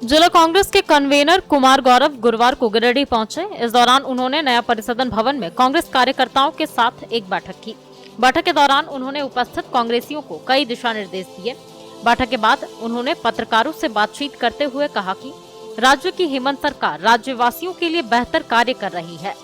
जिला कांग्रेस के कन्वेनर कुमार गौरव गुरुवार को गिरिडीह पहुंचे। इस दौरान उन्होंने नया परिसदन भवन में कांग्रेस कार्यकर्ताओं के साथ एक बैठक की। बैठक के दौरान उन्होंने उपस्थित कांग्रेसियों को कई दिशा निर्देश दिए। बैठक के बाद उन्होंने पत्रकारों से बातचीत करते हुए कहा कि राज्य की हेमंत सरकार राज्यवासियों के लिए बेहतर कार्य कर रही है।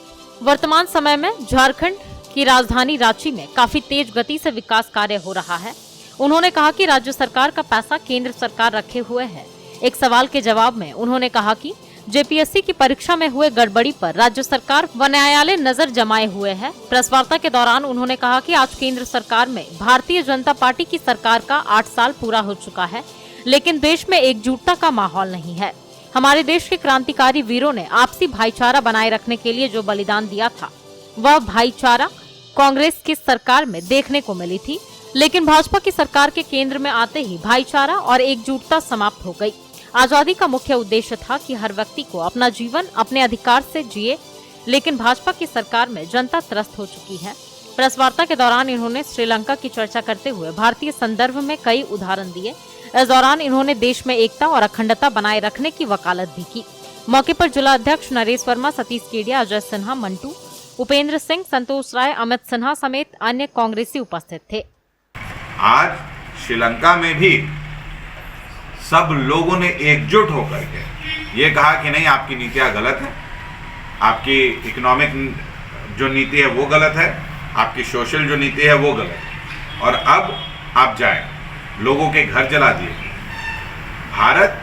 वर्तमान समय में झारखंड की राजधानी रांची में काफी तेज गति से विकास कार्य हो रहा है। उन्होंने कहा कि राज्य सरकार का पैसा केंद्र सरकार रखे हुए है। एक सवाल के जवाब में उन्होंने कहा कि जेपीएससी की परीक्षा में हुए गड़बड़ी पर राज्य सरकार व न्यायालय नजर जमाए हुए है। प्रेस वार्ता के दौरान उन्होंने कहा कि आज केंद्र सरकार में भारतीय जनता पार्टी की सरकार का 8 साल पूरा हो चुका है, लेकिन देश में एकजुटता का माहौल नहीं है। हमारे देश के क्रांतिकारी वीरों ने आपसी भाईचारा बनाए रखने के लिए जो बलिदान दिया था, वह भाईचारा कांग्रेस की सरकार में देखने को मिली थी, लेकिन भाजपा की सरकार के केंद्र में आते ही भाईचारा और एकजुटता समाप्त हो गई। आजादी का मुख्य उद्देश्य था कि हर व्यक्ति को अपना जीवन अपने अधिकार से जिए, लेकिन भाजपा की सरकार में जनता त्रस्त हो चुकी है। प्रेस वार्ता के दौरान इन्होंने श्रीलंका की चर्चा करते हुए भारतीय संदर्भ में कई उदाहरण दिए। इस दौरान इन्होंने देश में एकता और अखंडता बनाए रखने की वकालत भी की। मौके पर जिला अध्यक्ष नरेश वर्मा, सतीश केडिया, अजय सिन्हा, मंटू, उपेंद्र सिंह, संतोष राय, अमित सिन्हा समेत अन्य कांग्रेसी उपस्थित थे। आज श्रीलंका में भी सब लोगों ने एकजुट होकर के ये कहा कि नहीं, आपकी नीतियाँ गलत हैं, आपकी इकोनॉमिक जो नीति है वो गलत है, आपकी सोशल जो नीति है वो गलत है, और अब आप जाएं, लोगों के घर जला दिए। भारत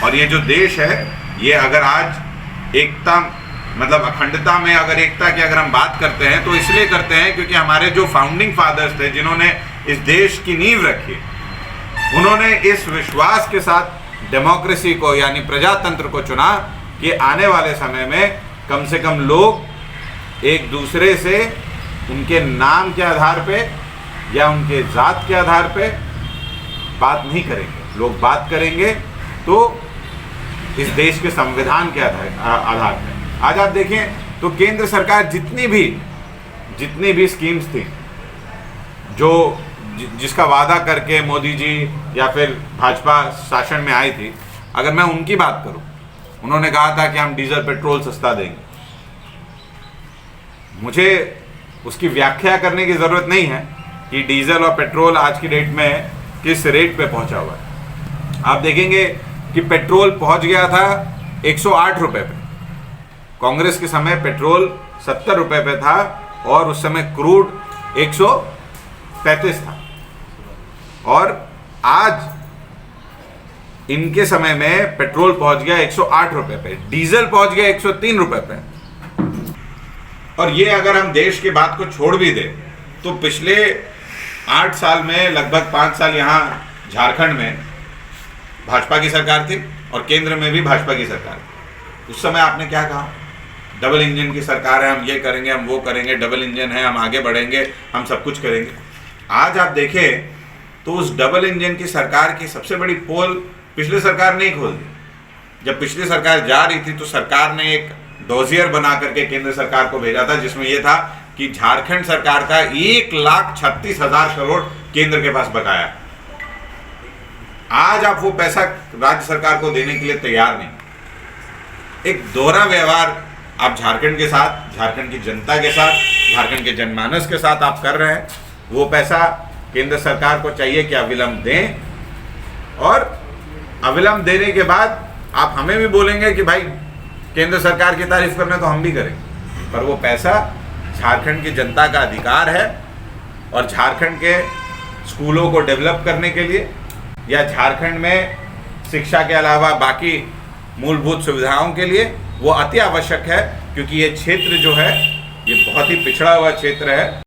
और ये जो देश है, ये अगर आज एकता मतलब अखंडता में अगर एकता की अगर हम बात करते हैं तो इसलिए करते हैं क्योंकि हमारे जो फाउंडिंग फादर्स थे, जिन्होंने इस देश की नींव रखी, उन्होंने इस विश्वास के साथ डेमोक्रेसी को यानी प्रजातंत्र को चुना कि आने वाले समय में कम से कम लोग एक दूसरे से उनके नाम के आधार पे या उनके जात के आधार पे बात नहीं करेंगे। लोग बात करेंगे तो इस देश के संविधान के आधार पे। आज आप देखें तो केंद्र सरकार जितनी भी स्कीम्स थी जो जिसका वादा करके मोदी जी या फिर भाजपा शासन में आई थी, अगर मैं उनकी बात करूं, उन्होंने कहा था कि हम डीजल पेट्रोल सस्ता देंगे। मुझे उसकी व्याख्या करने की ज़रूरत नहीं है कि डीजल और पेट्रोल आज की डेट में किस रेट पे पहुंचा हुआ है। आप देखेंगे कि पेट्रोल पहुंच गया था 108 रुपये पे। कांग्रेस के समय पेट्रोल 70 रुपये पे था और उस समय क्रूड 135 था, और आज इनके समय में पेट्रोल पहुंच गया 108 रुपये पे, डीजल पहुंच गया 103 रुपये पे। और ये अगर हम देश की बात को छोड़ भी दें तो पिछले 8 साल में लगभग 5 साल यहाँ झारखंड में भाजपा की सरकार थी और केंद्र में भी भाजपा की सरकार थी। उस समय आपने क्या कहा? डबल इंजन की सरकार है, हम ये करेंगे, हम वो करेंगे, डबल इंजन है, हम आगे बढ़ेंगे, हम सब कुछ करेंगे। आज आप देखें तो उस डबल इंजन की सरकार की सबसे बड़ी पोल पिछली सरकार ने ही खोल दी। जब पिछली सरकार जा रही थी तो सरकार ने एक डोजियर बना करके केंद्र सरकार को भेजा था, जिसमें यह था कि झारखंड सरकार का 1,36,000 करोड़ केंद्र के पास बकाया। आज आप वो पैसा राज्य सरकार को देने के लिए तैयार नहीं। एक दोहरा व्यवहार आप झारखंड के साथ, झारखंड की जनता के साथ, झारखंड के जनमानस के साथ आप कर रहे हैं। वो पैसा केंद्र सरकार को चाहिए कि अविलंब दें, और अविलंब देने के बाद आप हमें भी बोलेंगे कि भाई केंद्र सरकार की तारीफ करना तो हम भी करेंगे, पर वो पैसा झारखंड की जनता का अधिकार है, और झारखंड के स्कूलों को डेवलप करने के लिए या झारखंड में शिक्षा के अलावा बाकी मूलभूत सुविधाओं के लिए वो अति आवश्यक है, क्योंकि ये क्षेत्र जो है ये बहुत ही पिछड़ा हुआ क्षेत्र है।